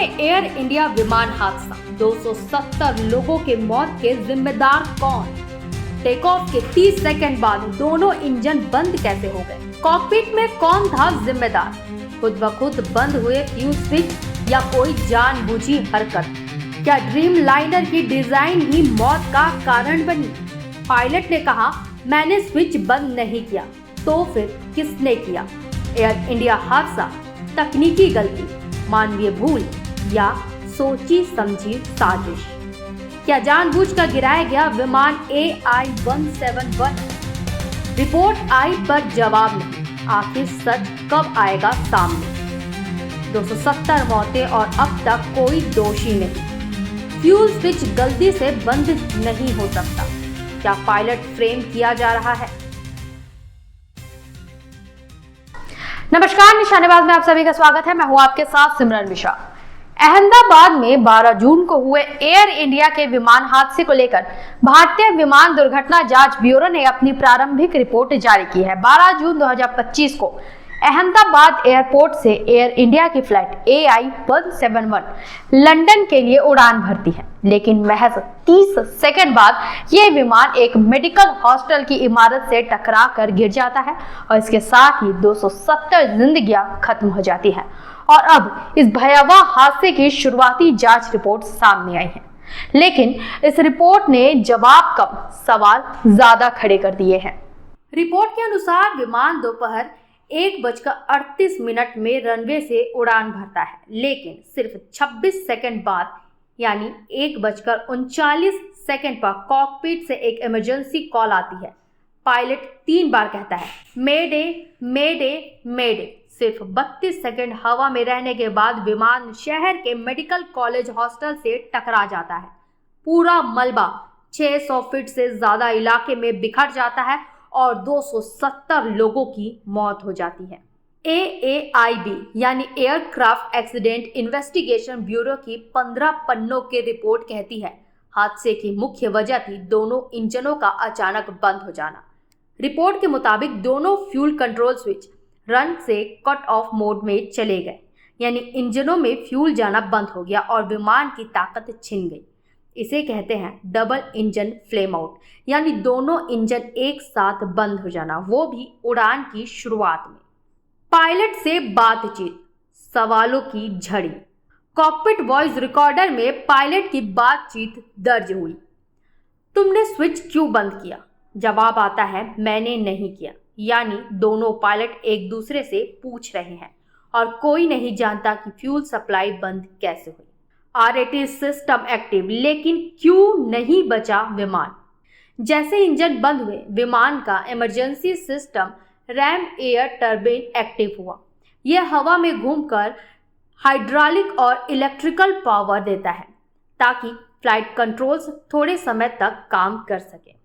Air India विमान हादसा, 270 लोगों के मौत के जिम्मेदार कौन? टेक ऑफ के 30 सेकंड बाद दोनों इंजन बंद कैसे हो गए? कॉकपिट में कौन था जिम्मेदार? खुद ब खुद बंद हुए फ्यूज स्विच या कोई जानबूझी हरकत? क्या ड्रीम लाइनर की डिजाइन ही मौत का कारण बनी? पायलट ने कहा, मैंने स्विच बंद नहीं किया, तो फिर किसने किया? एयर इंडिया हादसा तकनीकी गलती, मानवीय भूल या सोची समझी साजिश? क्या जानबूझकर गिराया गया विमान AI-171? रिपोर्ट आई पर जवाब नहीं। आखिर सच कब आएगा सामने? 270 मौतें और अब तक कोई दोषी नहीं। फ्यूल स्विच गलती से बंद नहीं हो सकता। क्या पायलट फ्रेम किया जा रहा है? नमस्कार, निशानेबाज में आप सभी का स्वागत है। मैं हूं आपके साथ सिमरन मिश्रा। अहमदाबाद में 12 जून को हुए एयर इंडिया के विमान हादसे को लेकर भारतीय विमान दुर्घटना जांच ब्यूरो ने अपनी प्रारंभिक रिपोर्ट जारी की है। 12 जून 2025 को अहमदाबाद एयरपोर्ट से एयर इंडिया की फ्लाइट AI-171 लंदन के लिए उड़ान भरती है, लेकिन महज 30 सेकंड बाद यह विमान एक मेडिकल हॉस्टल की इमारत से टकरा कर गिर जाता है और इसके साथ ही 270 जिंदगियां खत्म हो जाती हैं। और अब इस भयावह हादसे की शुरुआती जांच रिपोर्ट सामने आई है, लेकिन इस रिपोर्ट ने जवाब कम, सवाल ज्यादा खड़े कर दिए हैं। रिपोर्ट के अनुसार विमान दोपहर 1:38 में रनवे से उड़ान भरता है, लेकिन सिर्फ 26 सेकंड बाद यानी 1:39 पर कॉकपिट से एक इमरजेंसी कॉल आती है। पायलट 3 बार कहता है, मेडे मेडे मेडे। सिर्फ 32 सेकंड हवा में रहने के बाद विमान शहर के मेडिकल कॉलेज हॉस्टल से टकरा जाता है। पूरा मलबा 600 फीट से ज्यादा इलाके में बिखर जाता है और 270 लोगों की मौत हो जाती है। AAIB यानी एयरक्राफ्ट एक्सीडेंट इन्वेस्टिगेशन ब्यूरो की 15 पन्नों की रिपोर्ट कहती है, हादसे की मुख्य वजह थी दोनों इंजनों का अचानक बंद हो जाना। रिपोर्ट के मुताबिक दोनों फ्यूल कंट्रोल स्विच रन से कट ऑफ मोड में चले गए, यानी इंजनों में फ्यूल जाना बंद हो गया और विमान की ताकत छिन गई। इसे कहते हैं डबल इंजन फ्लेम आउट, यानी दोनों इंजन एक साथ बंद हो जाना, वो भी उड़ान की शुरुआत में। पायलट से बातचीत, सवालों की झड़ी। कॉकपिट वॉइस रिकॉर्डर में पायलट की बातचीत दर्ज हुई। तुमने स्विच क्यों बंद किया? जवाब आता है, मैंने नहीं किया। यानी दोनों पायलट एक दूसरे से पूछ रहे हैं और कोई नहीं जानता कि फ्यूल सप्लाई बंद कैसे हुई। RAT सिस्टम एक्टिव, लेकिन क्यों नहीं बचा विमान? जैसे इंजन बंद हुए, विमान का emergency system RAM air turbine active हुआ। यह हवा में घूमकर हाइड्रोलिक और इलेक्ट्रिकल पावर देता है ताकि फ्लाइट कंट्रोल्स थोड़े समय तक काम कर सके।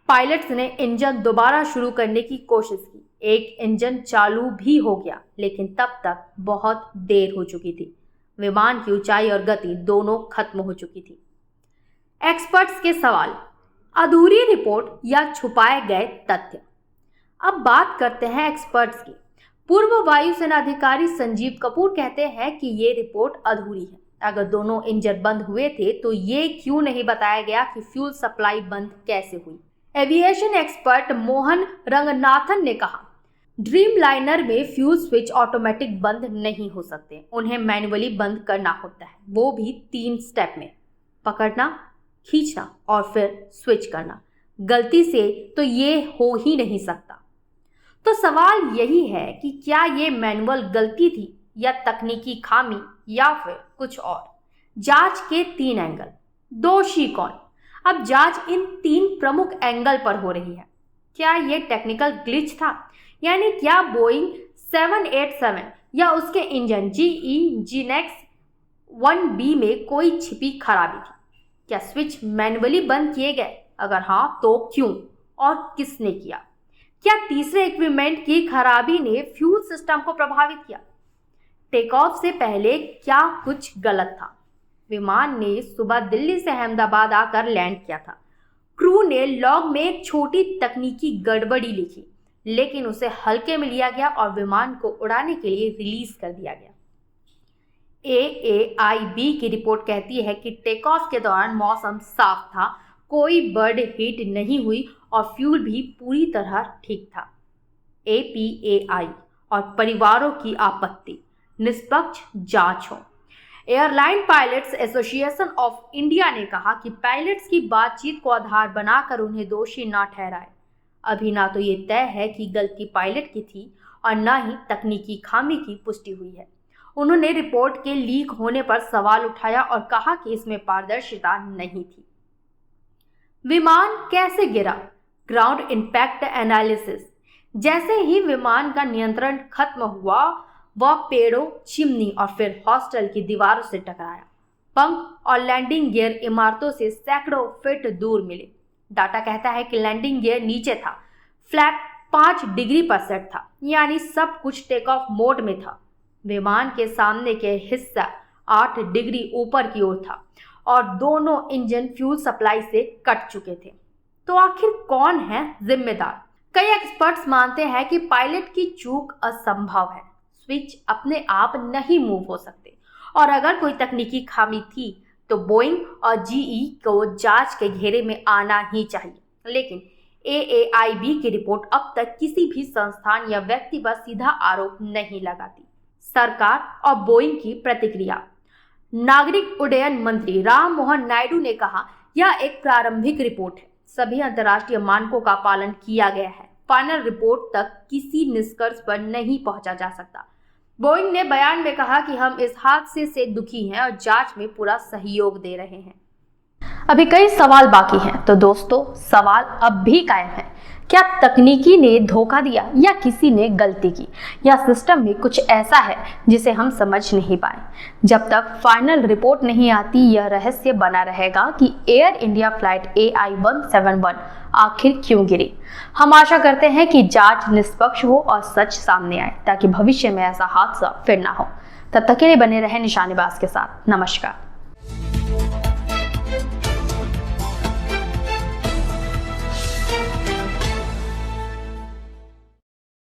पायलट्स ने इंजन दोबारा शुरू करने की कोशिश की। एक इंजन चालू भी हो गया, लेकिन तब तक बहुत देर हो चुकी थी। विमान की ऊंचाई और गति दोनों खत्म हो चुकी थी। एक्सपर्ट्स के सवाल, अधूरी रिपोर्ट या छुपाए गए तथ्य? अब बात करते हैं एक्सपर्ट्स की। पूर्व वायुसेना अधिकारी संजीव कपूर कहते हैं कि ये रिपोर्ट अधूरी है। अगर दोनों इंजन बंद हुए थे तो ये क्यों नहीं बताया गया कि फ्यूल सप्लाई बंद कैसे हुई? एविएशन एक्सपर्ट मोहन रंगनाथन ने कहा, ड्रीम लाइनर में फ्यूल स्विच ऑटोमेटिक बंद नहीं हो सकते, उन्हें मैन्युअली बंद करना होता है, वो भी 3 स्टेप में, पकड़ना, खींचना और फिर स्विच करना। गलती से तो ये हो ही नहीं सकता। तो सवाल यही है कि क्या ये मैनुअल गलती थी या तकनीकी खामी या फिर कुछ और? जांच के 3 एंगल, दोषी कौन? अब जांच इन 3 प्रमुख एंगल पर हो रही है। क्या ये टेक्निकल ग्लिच था, यानी क्या बोइंग 787 या उसके इंजन GE Nx 1B में कोई छिपी खराबी थी? क्या स्विच मैन्युअली बंद किए गए? अगर हाँ, तो क्यों और किसने किया? क्या तीसरे इक्विपमेंट की खराबी ने फ्यूल सिस्टम को प्रभावित किया? टेक ऑफ से पहले क्या कुछ गलत था? विमान ने सुबह दिल्ली से अहमदाबाद आकर लैंड किया था। क्रू ने लॉग में एक छोटी तकनीकी गड़बड़ी लिखी, लेकिन उसे हल्के में लिया गया और विमान को उड़ाने के लिए रिलीज कर दिया गया। AAIB की रिपोर्ट कहती है कि टेक ऑफ के दौरान मौसम साफ था, कोई बर्ड हिट नहीं हुई और फ्यूल भी पूरी तरह ठीक था। APAI और परिवारों की आपत्ति, निष्पक्ष जांच हो। Airline pilots association of India ने कहा कि पायलट्स की बातचीत को आधार बनाकर उन्हें दोषी न ठहराए। अभी ना तो ये तय है कि गलती पायलट की थी और न ही तकनीकी खामी की पुष्टि हुई है। उन्होंने रिपोर्ट के लीक होने पर सवाल उठाया और कहा कि इसमें पारदर्शिता नहीं थी। विमान कैसे गिरा? Ground impact analysis. जैसे ही विमान का नियंत्रण खत्म हुआ, वह पेड़ों, चिमनी और फिर हॉस्टल की दीवारों से टकराया। पंख और लैंडिंग गियर इमारतों से सैकड़ों फीट दूर मिले। डाटा कहता है कि लैंडिंग गियर नीचे था, फ्लैप 5 डिग्री पर सेट था, यानी सब कुछ टेक ऑफ मोड में था। विमान के सामने के हिस्सा 8 डिग्री ऊपर की ओर था और दोनों इंजन फ्यूल सप्लाई से कट चुके थे। तो आखिर कौन है जिम्मेदार? कई एक्सपर्ट्स मानते हैं कि पायलट की चूक असंभव है। स्विच अपने आप नहीं मूव हो सकते और अगर कोई तकनीकी खामी थी तो बोइंग और GE को जांच के घेरे में आना ही चाहिए। लेकिन AAIB की रिपोर्ट अब तक किसी भी संस्थान या व्यक्ति पर सीधा आरोप नहीं लगाती। सरकार और बोइंग की प्रतिक्रिया। नागरिक उड्डयन मंत्री राम मोहन नायडू ने कहा, यह एक प्रारंभिक रिपोर्ट है, सभी अंतर्राष्ट्रीय मानकों का पालन किया गया है। फाइनल रिपोर्ट तक किसी निष्कर्ष पर नहीं पहुंचा जा सकता। बोइंग ने बयान में कहा कि हम इस हादसे से दुखी हैं और जांच में पूरा सहयोग दे रहे हैं। अभी कई सवाल बाकी हैं, तो दोस्तों सवाल अब भी कायम है। क्या तकनीकी ने धोखा दिया या किसी ने गलती की, या सिस्टम में कुछ ऐसा है जिसे हम समझ नहीं पाए? जब तक फाइनल रिपोर्ट नहीं आती, यह रहस्य बना रहेगा कि एयर इंडिया फ्लाइट AI-171 आखिर क्यों गिरी। हम आशा करते हैं कि जांच निष्पक्ष हो और सच सामने आए, ताकि भविष्य में ऐसा हादसा फिर ना हो। तब तक के लिए बने रहे निशानेबाज के साथ। नमस्कार।